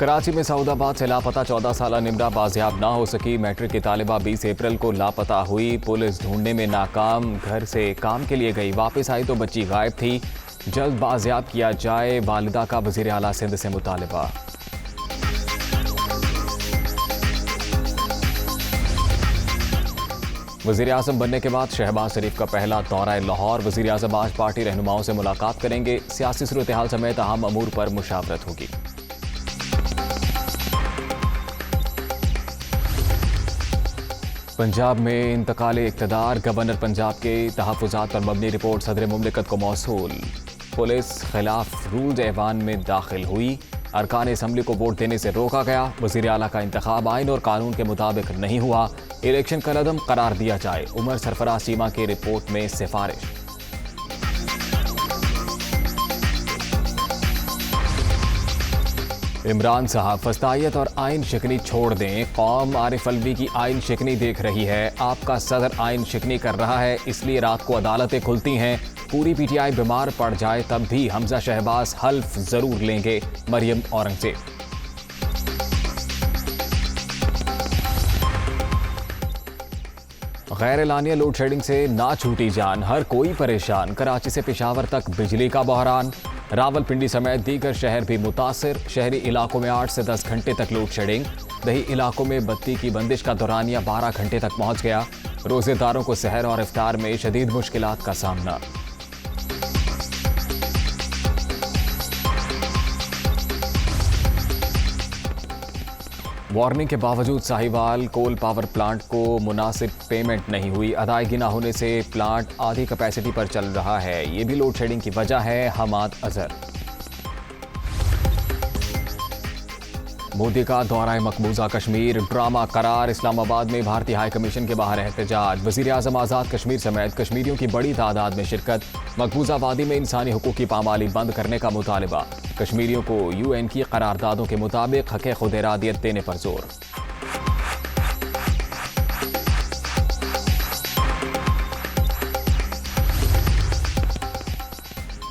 कराची में सऊदाबाद से लापता 14 साला निमरा बाजियाब ना हो सकी। मैट्रिक की तालिबा 20 अप्रैल को लापता हुई। पुलिस ढूंढने में नाकाम। घर से काम के लिए गई, वापस आई तो बच्ची गायब थी। जल्द बाजियाब किया जाए, वालिदा का वजीर आला सिंध से मुतालबा। वजीर आजम बनने के बाद शहबाज शरीफ का पहला दौरा लाहौर। वजीर आजम आज पार्टी रहनुमाओं से मुलाकात करेंगे। सियासी सूरत-ए-हाल समेत अहम अमूर पर मुशावरत होगी। पंजाब में इंतकाले इक़्तिदार। गवर्नर पंजाब के तहफ़्फ़ुज़ात पर मबनी रिपोर्ट सदर मुमलिकत को मौसूल। पुलिस खिलाफ रूल्स ऐवान में दाखिल हुई। अरकान असम्बली को वोट देने से रोका गया। वज़ीर आला का इंतखाब आइन और कानून के मुताबिक नहीं हुआ। इलेक्शन कलअदम करार दिया जाए, उमर सरफराज चीमा की रिपोर्ट में सिफारिश। इमरान साहब फस्तायत और आइन शिकनी छोड़ दें। कौम आरिफ अलवी की आइन शिकनी देख रही है। आपका सदर आइन शिकनी कर रहा है, इसलिए रात को अदालतें खुलती हैं। पूरी पीटीआई बीमार पड़ जाए तब भी हमजा शहबाज हल्फ जरूर लेंगे। मरियम औरंगजेब। गैर एलानिया लोड शेडिंग से ना छूटी जान, हर कोई परेशान। कराची से पेशावर तक बिजली का बहरान। रावलपिंडी समेत दीगर शहर भी मुतासिर। शहरी इलाकों में 8 से 10 घंटे तक लोड शेडिंग। दही इलाकों में बत्ती की बंदिश का दौरानिया 12 घंटे तक पहुंच गया। रोजेदारों को सहर और इफ्तार में शदीद मुश्किलात का सामना। वार्निंग के बावजूद साहिवाल कोल पावर प्लांट को मुनासिब पेमेंट नहीं हुई। अदायगी न होने से प्लांट आधी कैपेसिटी पर चल रहा है। ये भी लोड शेडिंग की वजह है। हमाद अजहर। मोदी का दौरा मकबूजा कश्मीर ड्रामा करार। इस्लामाबाद में भारतीय हाई कमीशन के बाहर एहतजाज। वजीर आजम आज़ाद कश्मीर समेत कश्मीरियों की बड़ी तादाद में शिरकत। मकबूजा वादी में इंसानी हुकूक की पामाली बंद करने का मुतालबा। कश्मीरियों को UN की करारदादों के मुताबिक हक़ खुद इरादियत देने पर जोर।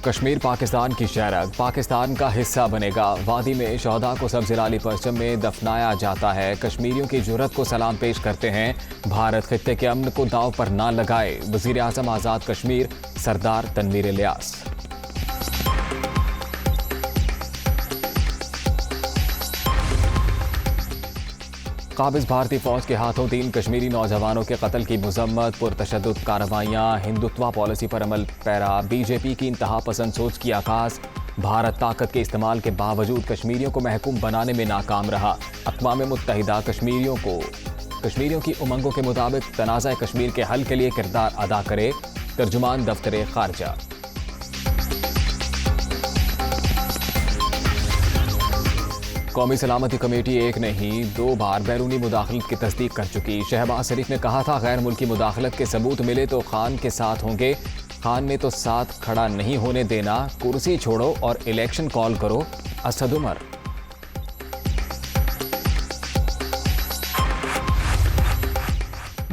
कश्मीर पाकिस्तान की शहरत, पाकिस्तान का हिस्सा बनेगा। वादी में शहदा को सब्ज़राली परचम में दफनाया जाता है। कश्मीरियों की जुर्रत को सलाम पेश करते हैं। भारत खित्ते के अमन को दाव पर ना लगाए। वज़ीर आज़म आज़ाद कश्मीर सरदार तनवीर इलियास। काबिज भारतीय फौज के हाथों 3 कश्मीरी नौजवानों के कत्ल की मजम्मत। पुरतशद्दुद कार्रवाइयाँ, हिंदुत्वा पॉलिसी पर अमल पैरा। बीजेपी की इंतहा पसंद सोच की आगाज। भारत ताकत के इस्तेमाल के बावजूद कश्मीरियों को महकूम बनाने में नाकाम रहा। अक़वाम मुत्तहिदा कश्मीरियों की उमंगों के मुताबिक तनाज़ा कश्मीर के हल के लिए किरदार अदा करे। तर्जुमान दफ्तर खारजा। कौमी सलामती कमेटी एक नहीं 2 बार बैरूनी मुदाखलत की तस्दीक कर चुकी। शहबाज शरीफ ने कहा था गैर मुल्की मुदाखलत के सबूत मिले तो खान के साथ होंगे। खान ने तो साथ खड़ा नहीं होने देना। कुर्सी छोड़ो और इलेक्शन कॉल करो। असद उमर।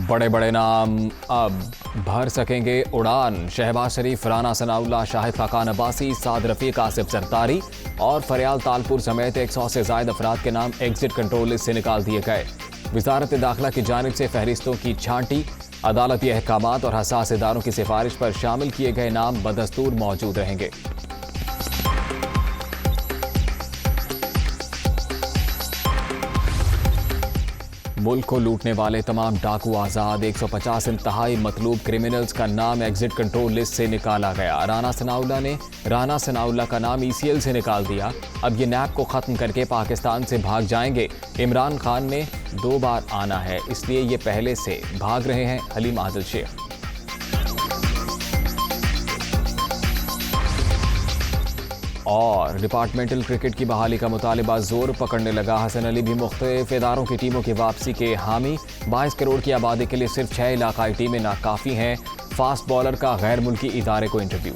बड़े बड़े नाम अब भर सकेंगे उड़ान। शहबाज शरीफ, राना सनाउल्लाह, शाहिद खाकान अब्बासी, साद रफीक, आसिफ जरदारी और फरियाल तालपुर समेत 100 से ज़ायद अफराद के नाम एग्जिट कंट्रोल लिस्ट से निकाल दिए गए। वजारत दाखिला की जानिब से फहरिस्तों की छांटी। अदालती अहकामात और हसास इदारों की सिफारिश पर शामिल किए गए नाम बदस्तूर मौजूद रहेंगे। मुल्क को लूटने वाले तमाम डाकू आज़ाद। 150 इंतहाई मतलूब क्रिमिनल्स का नाम एग्जिट कंट्रोल लिस्ट से निकाला गया। राना सनाउल्लाह का नाम ECL से निकाल दिया। अब ये नैब को ख़त्म करके पाकिस्तान से भाग जाएंगे। इमरान खान ने 2 बार आना है, इसलिए ये पहले से भाग रहे हैं। हलीम आदिल शेख। और डिपार्टमेंटल क्रिकेट की बहाली का मुतालिबा जोर पकड़ने लगा। हसन अली भी मुख्तलिफ इदारों की टीमों की वापसी के हामी। 22 करोड़ की आबादी के लिए सिर्फ 6 इलाकाई टीमें नाकाफ़ी हैं। फास्ट बॉलर का गैर मुल्की इदारे को इंटरव्यू।